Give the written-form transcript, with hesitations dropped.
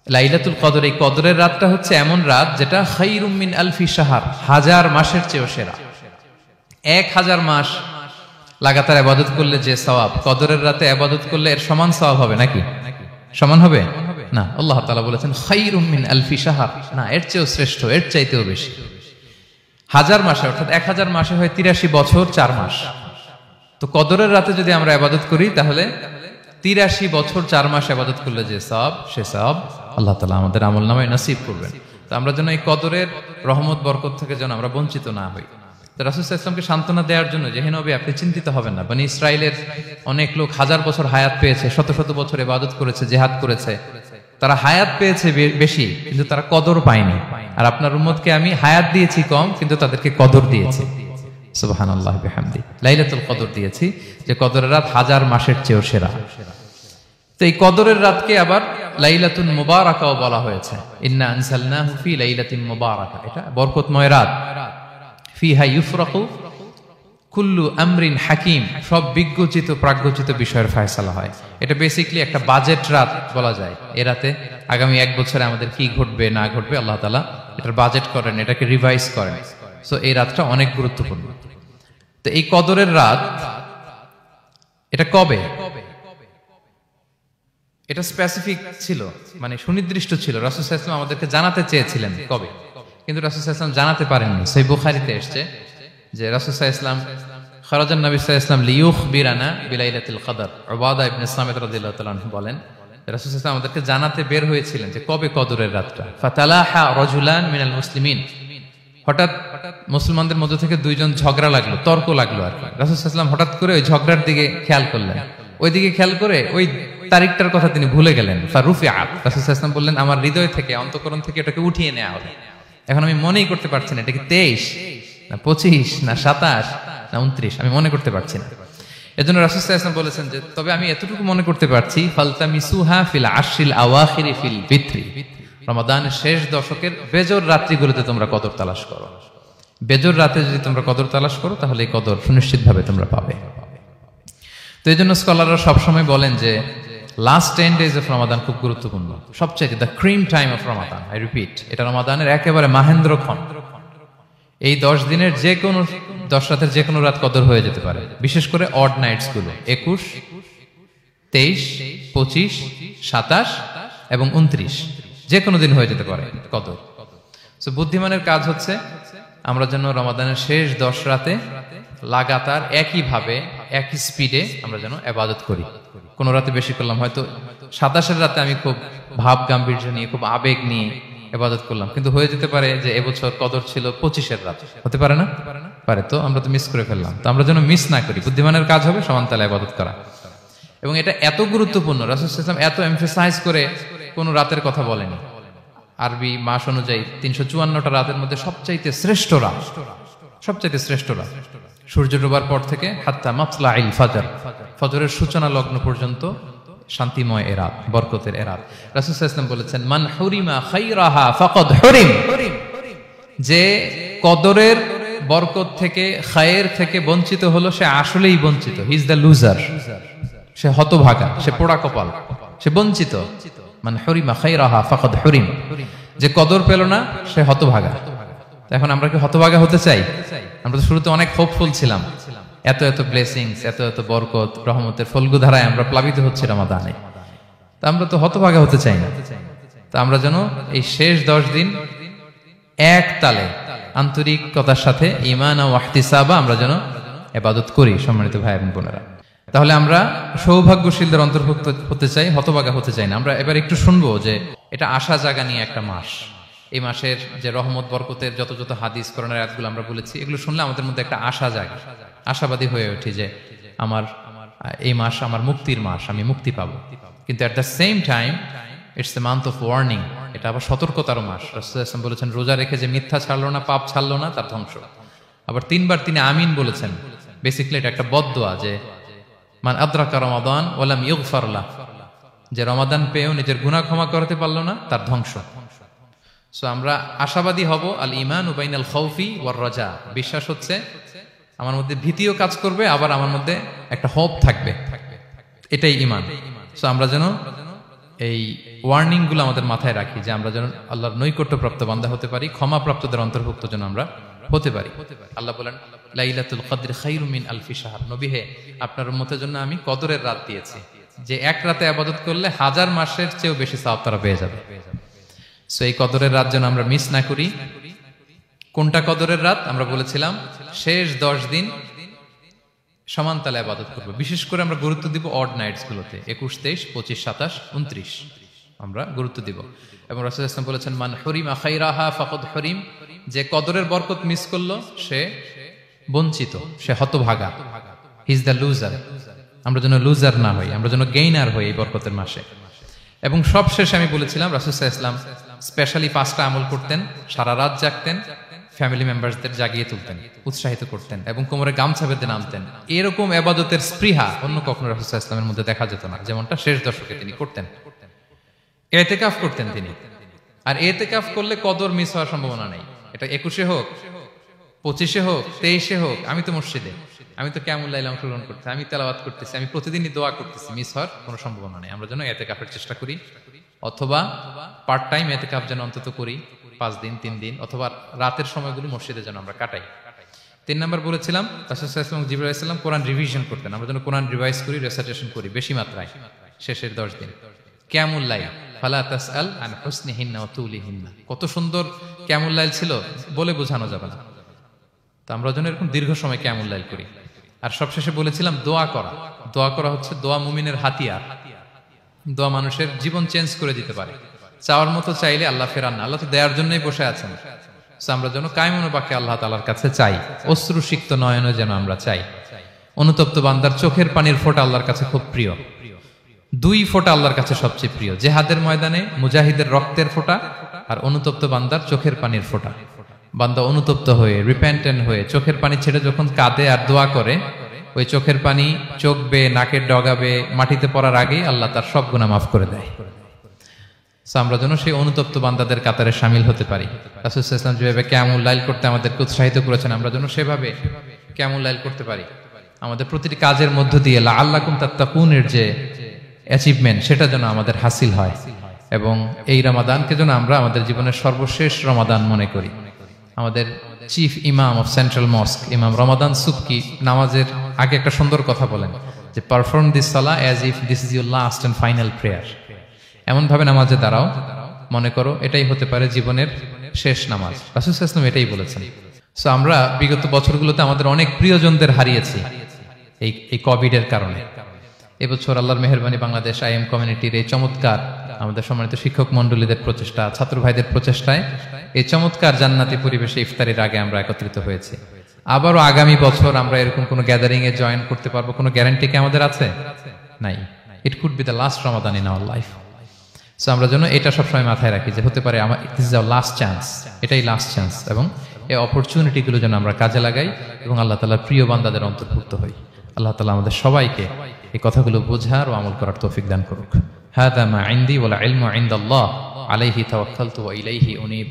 লাইলাতুল কদর, এই কদরের রাতটা হচ্ছে এমন রাত যেটা খায়রুম মিন আলফি শাহর, 1000 মাসের চেয়েও সেরা। 1000 মাস লাগাতার ইবাদত করলে যে সওয়াব, কদরের রাতে ইবাদত করলে এর সমান সওয়াব হবে নাকি? সমান হবে না। আল্লাহ তাআলা বলেছেন খায়রুম মিন আলফি শাহর, না এর চেয়েও শ্রেষ্ঠ, এর চাইতেও বেশি। 1000 মাসে অর্থাৎ 1000 মাসে হয় 83 বছর 4 মাস। তো কদরের রাতে যদি আমরা ইবাদত করি তাহলে 83 বছর 4 মাস ইবাদত করলে যে সওয়াব, সে সওয়াব আল্লাহ তাআলা আমাদের আমলনামায় নসিব করবেন। তো আমরা যেন এই কদরের রহমত বরকত থেকে যেন আমরা বঞ্চিত না হই। তো রাসূল সাল্লাল্লাহু আলাইহি ওয়াসাল্লামকে সান্ত্বনা দেওয়ার জন্য যে হে নবী আপনি চিন্তিত হবেন না, বনি ইসরাইলের অনেক লোক 1000 বছর হায়াত পেয়েছে, শত শত বছর ইবাদত করেছে, জিহাদ করেছে, তারা হায়াত পেয়েছে বেশি কিন্তু তারা কদর পায়নি। আর আপনার উম্মতকে আমি হায়াত দিয়েছি কম কিন্তু তাদেরকে কদর দিয়েছি। সুবহানাল্লাহি বিহামদি, লাইলাতুল কদর দিয়েছি, যে কদরের রাত 1000 মাসের চেয়েও সেরা। তো এই কদরের রাতকে আবার লাইলাতুল মুবারাকাও বলা হয়েছে। ইন্না আনসালনাহু ফি লাইলাতিন মুবারাকা, এটা বরকতময় রাত। ফিহা ইউফরাকু কুল্লু আমরিন হাকিম, সব বিজ্ঞচিত প্রাজ্ঞচিত বিষয়ের ফয়সালা হয়। এটা বেসিক্যালি একটা বাজেট রাত বলা যায়। এ রাতে আগামী 1 বছরে আমাদের কি ঘটবে না ঘটবে আল্লাহ তাআলা এটার বাজেট করেন, এটাকে রিভাইজ করেন। সো এই রাতটা অনেক গুরুত্বপূর্ণ। তো এই কদরের রাত এটা কবে, এটা স্পেসিফিক ছিল, মানে সুনির্দিষ্ট ছিল। রাসূল সাল্লাল্লাহু আলাইহি ওয়াসাল্লাম আমাদেরকে জানাতে চেয়েছিলেন কবে, কিন্তু রাসূল সাল্লাল্লাহু আলাইহি ওয়াসাল্লাম জানাতে পারেননি। সহিহ বুখারীতে এসেছে যে রাসূল সাল্লাল্লাহু আলাইহি ওয়াসাল্লাম খারাজান নবী সাল্লাল্লাহু আলাইহি ওয়াসাল্লাম লিয়ুখবিরানা বিলাইলাতিল কদর। উবাদা ইবনে সামিত রাদিয়াল্লাহু তাআলা আনহু বলেন রাসূল সাল্লাল্লাহু আলাইহি ওয়াসাল্লাম আমাদেরকে জানাতে বের হয়েছিলেন যে কবে কদরের রাতটা। ফাতালাহা রাজুলান মিনাল মুসলিমিন, হঠাৎ মুসলমানদের মধ্য থেকে 2 জন ঝগড়া লাগলো, তর্ক লাগলো আর কি। রাসূল সাল্লাল্লাহু আলাইহি ওয়াসাল্লাম হঠাৎ করে ওই ঝগড়ার দিকে খেয়াল করলেন, ওইদিকে খেয়াল করে ওই তারিখটার কথা তিনি ভুলে গেলেন। ফারুফিআ, রাসূল সাল্লাল্লাহু আলাইহি ওয়াসাল্লাম বললেন আমার হৃদয় থেকে, অন্তঃকরণ থেকে এটাকে উঠিয়ে নেওয়া হবে। এখন আমি মনেই করতে পারছি না এটা কি 23 না 25 না 27 না 29, আমি মনে করতে পারছি না। এজন্য রাসূল সাল্লাল্লাহু আলাইহি ওয়াসাল্লাম বলেছেন যে তবে আমি এতটুকু মনে করতে পারছি, ফালতামিসুহা ফিল আশরিল আওয়াখিরি ফিল বিত্রি, রমাদানের শেষ দশকের বেজর রাত্রিগুলোতে তোমরা কদর তালাশ করো। বেজর রাতে যদি তোমরা কদর তালাশ করো তাহলে এই কদর সুনিশ্চিতভাবে তোমরা পাবে। তো এই জন্য স্কলাররা সবসময় বলেন যে লাস্ট 10 days অফ রমাদান খুব গুরুত্বপূর্ণ, সবচেয়ে the cream time of Ramadan. I repeat, এটা রমাদানের একেবারে মাহেন্দ্রক্ষণ। এই 10 দিনের যে কোনো 10 রাতের যে কোনো রাত কদর হয়ে যেতে পারে, বিশেষ করে অড নাইটস গুলো 21, 23, 25, 27 এবং 29, যে কোনো দিন হয়ে যেতে পারে কদর। সো বুদ্ধিমানের কাজ হচ্ছে আমরা যেন রমাদানের শেষ 10 রাতে লাগাতার একইভাবে একই স্পিডে আমরা যেন ইবাদত করি। কোন রাতে বেশি করলাম, হয়তো 27-এর রাতে আমি খুব ভাব গাম্ভীর্য নিয়ে খুব আবেগ নিয়ে ইবাদত করলাম, কিন্তু হয়ে যেতে পারে যে এবছর কদর ছিল 25-এর রাতে, হতে পারে না? পারে। তো আমরা তো মিস করে ফেললাম। তো আমরা যেন মিস না করি, বুদ্ধিমানের কাজ হবে সমান তালে ইবাদত করা। এবং এটা এত গুরুত্বপূর্ণ, রাসূল সাল্লাল্লাহু আলাইহি ওয়াসাল্লাম এত এমফাসাইজ করে কোন রাতের কথা বলেনি। আরবি মাস অনুযায়ী 354টা রাতের মধ্যে সবচাইতে শ্রেষ্ঠ রাত, সবচাইতে শ্রেষ্ঠ রাত সূর্য ডোবার পর থেকে হাত্তা মাতলাইল ফাজর, ফজরের সূচনা লগ্ন পর্যন্ত শান্তিময় এ রাত, বরকতের এ রাত। রাসূল সাল্লাল্লাহু আলাইহি ওয়াসাল্লাম বলেছেন মান হুরিমা খায়রাহা ফাকাদ হুরিম, যে কদরের বরকত থেকে খায়ের থেকে বঞ্চিত হলো সে আসলেই বঞ্চিত। হি ইজ দ্য লুজার, সে হতভাগা, সে পোড়া কপাল, সে বঞ্চিত। মান হুরিমা খায়রাহা ফাকাদ হুরিম, যে কদর পেল না সে হতভাগা। এখন আমরা কি হতভাগা হতে চাই? আমরা তো শুরুতে অনেক হোপফুল ছিলাম, এত এত ব্লেসিংস, এত এত বরকত, রহমতের ফলগুধারায় আমরা প্লাবিত হচ্ছি রমাদানে। তা আমরা তো হতভাগা হতে চাই না। তা আমরা যেন এই শেষ 10 দিন এক তালে আন্তরিকতার সাথে ঈমান ও ইহতিসাবা আমরা যেন ইবাদত করি। সম্মানিত ভাই এবং বোনেরা, তাহলে আমরা সৌভাগ্যশীলদের অন্তর্ভুক্ত হতে চাই, হতভাগা হতে চাই না। আমরা এবার একটু শুনবো যে এটা আশা জাগা নিয়ে একটা মাস। এই মাসের যে রহমত বরকতের যত যত হাদিস কোরআনের আয়াতগুলো আমরা বলেছি, এগুলো শুনলে আমাদের মধ্যে একটা আশা জাগে, আশাবাদী হয়ে উঠি যে আমার এই মাস আমার মুক্তির মাস, আমি মুক্তি পাবো। কিন্তু at the same time it's a month of warning, এটা আবার সতর্কতার মাস। রাসূল সাল্লাল্লাহু আলাইহি ওয়াসাল্লাম বলেছেন রোজা রেখে যে মিথ্যা ছাড়লো না, পাপ ছাড়লো না, তার ধ্বংস। আবার 3 বার তিনি আমিন বলেছেন। বেসিক্যালি এটা একটা বদদোয়া যে মান আদরাকা রমাদান ওয়া লাম ইগফার লাহ, যে রমাদান পেয়েও নিজের গুনাহ ক্ষমা করতে পারলো না, তার ধ্বংস। সো আমরা আশাবাদী হব। আল ঈমানু বাইনাল খাউফি ওয়ার রাজা, বিশ্বাস হচ্ছে আমার মধ্যে ভীতিও কাজ করবে, আবার আমার মধ্যে একটা হোপ থাকবে, এটাই ঈমান। সো আমরা যেন এই ওয়ার্নিং গুলো আমাদের মাথায় রাখি যে আমরা যেন আল্লাহর নৈকট্যপ্রাপ্ত বান্দা হতে পারি, ক্ষমাপ্রাপ্তদের অন্তর্ভুক্ত যেন আমরা হতে পারি। আল্লাহ বলেন লাইলাতুল কদর খায়রুম মিন আলফি শাহর, নবী হে আপনার উম্মতের জন্য আমি কদরের রাত দিয়েছি, যে এক রাতে ইবাদত করলে 1000 মাসের চেয়েও বেশি সওয়াব তারা পেয়ে যাবে। সো এই কদরের রাত যেন আমরা মিস না করি। কোনটা কদরের রাত? আমরা বলেছিলাম শেষ 10 দিন সমান তালে ইবাদত করব। বিশেষ করে আমরা গুরুত্ব দিব অড নাইটস গুলোতে, 21, 23, 25, 27, 29 আমরা গুরুত্ব দিব। এবং রাসূল সাল্লাল্লাহু আলাইহি ওয়াসাল্লাম বলেছেন মান হুরিমা খায়রাহা ফাকাদ হুরিম, যে কদরের বরকত মিস করলো সে বঞ্চিত, সে হতভাগা, হি ইজ দ্য লুজার। আমরা যেন লুজার না হই, আমরা যেন গেইনার হই এই বরকতের মাসে। এবং সবশেষে আমি বলেছিলাম রাসূল সাল্লাল্লাহু আলাইহি ওয়াসাল্লাম স্পেশালি 5টা আমল করতেন, সারা রাত জাগতেন, ফ্যামিলি মেম্বারসদের জাগিয়ে তুলতেন, উৎসাহিত করতেন এবং কোমরে গামছা বেঁধে নামতেন। এরকম ইবাদতের স্পৃহা অন্য কখনো রাসূল সাল্লাল্লাহু আলাইহি ওয়াসাল্লামের মধ্যে দেখা যেত না, যেমনটা শেষ দশকে তিনি করতেন। ইতিকাফ করতেন তিনি, আর ইতিকাফ করলে কদর মিস হওয়ার সম্ভাবনা নেই। এটা 21-এ হোক, 25-এ হোক, 23-এ হোক, আমি তো মসজিদে, আমি তো কিয়ামুল লাইলে অংশগ্রহণ করতেছি, আমি তেলাওয়াত করতেছি, আমি প্রতিদিনই দোয়া করতেছি, মিস হওয়ার কোনো সম্ভাবনা নেই। আমরা যেন ইতিকাফের চেষ্টা করি, অথবা পার্ট টাইম ইতিকাফ যেন অন্তত করি 5 দিন, 3 দিন, অথবা রাতের সময়গুলো মসজিদে যেন আমরা কাটাই। 3 নাম্বার বলেছিলাম রাসূল সাল্লাল্লাহু আলাইহি ওয়াসাল্লাম জিবরাইল আলাইহিস সালাম কোরআন রিভিশন করতেন, আমরা যেন কোরআন রিভাইজ করি, রেসাইটেশন করি বেশি মাত্রায় শেষের 10 দিন। কিয়ামুল লাইল ফালা তাসআল আন হুসনিহিন্না ওয়া তুলিহিন্না, কত সুন্দর কিয়ামুল লাইল ছিল বলে বোঝানো যাবে না। তো আমরা যেন এরকম দীর্ঘ সময় কিয়ামুল লাইল করি। আর সবশেষে বলেছিলাম দোয়া করা। দোয়া করা হচ্ছে দোয়া মুমিনের হাতিয়ার। দোয়া মানুষের জীবন চেঞ্জ করে দিতে পারে। চাওয়ার মতো চাইলে আল্লাহ ফেরান না, আল্লাহ তো দেওয়ার জন্যই বসে আছেন। আমরা যেন কায়মনো বাক্যে আল্লাহ তাআলার কাছে চাই, অশ্রুসিক্ত নয়নে যেন আমরা চাই। অনুতপ্ত বান্দার চোখের পানির ফোঁটা আল্লাহর কাছে খুব প্রিয়। 2 ফোঁটা আল্লাহর কাছে সবচেয়ে প্রিয়, জিহাদের ময়দানে মুজাহিদের রক্তের ফোঁটা আর অনুতপ্ত বান্দার চোখের পানির ফোঁটা। বান্দা অনুতপ্ত হয়ে, রিপেন্টেন্ট হয়ে চোখের পানি ছেড়ে যখন কাঁদে আর দোয়া করে, ওই চোখের পানি চোখ বেয়ে, নাকের ডগাবে, মাটিতে পড়ার আগেই আল্লাহ তার সব গুনাহ মাফ করে দেয়। আমরা যেন সেই অনুতপ্ত বান্দাদের কাতারে শামিল হতে পারি। রাসূল সাল্লাল্লাহু আলাইহি ওয়াসাল্লাম যেভাবে কিয়ামুল লাইল করতে আমাদেরকে উৎসাহিত করেছেন, আমরা যেন সেভাবে কিয়ামুল লাইল করতে পারি। আমাদের প্রতিটি কাজের মধ্য দিয়ে লাআল্লাকুম তাত্তাকুনের যে অ্যাচিভমেন্ট, সেটা যেন আমাদের হাসিল হয়। এবং এই রমাদানকে যেন আমরা আমাদের জীবনের সর্বশেষ রমাদান মনে করি। আমাদের চিফ ইমাম অফ সেন্ট্রাল মস্ক ইমাম রমাদান সুবকি নামাজের আগে একটা সুন্দর কথা বলেন যে পারফর্ম দিস সালাহ as if this is your last and final prayer. এমন ভাবে নামাজে দাঁড়াও, মনে করো এটাই হতে পারে জীবনের শেষ নামাজ। রাসূল সাল্লাল্লাহু আলাইহি ওয়াসাল্লাম এটাই বলেছেন। সো আমরা বিগত বছরগুলোতে আমাদের অনেক প্রিয়জনদের হারিয়েছি এই কোভিডের কারণে। এবছর আল্লাহর মেহেরবানি বাংলাদেশ আইএম কমিউনিটির এই চমৎকার, আমাদের সম্মানিত শিক্ষক মন্ডলীদের প্রচেষ্টা, ছাত্র ভাইদের প্রচেষ্টায় এই চমৎকার জান্নাতি পরিবেশে ইফতারের আগে আমরা একত্রিত হয়েছি। আবারও আগামী বছর আমরা এরকম কোনো গ্যাদারিং এ জয়েন করতে পারবো, কোনো গ্যারান্টি কি আমাদের আছে? নাই। It could be the last Ramadan in our life. So আমরা যেন এটা সবসময় মাথায় রাখি যে হতে পারে this is our last chance, এটাই লাস্ট চান্স। এবং এই অপরচুনিটিগুলো যেন আমরা কাজে লাগাই এবং আল্লাহ তাআলার প্রিয় বান্দাদের অন্তর্ভুক্ত হই। আল্লাহ তাআলা আমাদের সবাইকে এই কথাগুলো বোঝার ও আমল করার তৌফিক দান করুক। হাদা মা ইনদি ওয়াল ইলমু ইনদাল্লাহ আলাইহি তাওয়াক্কালতু ওয়া ইলাইহি উনীব।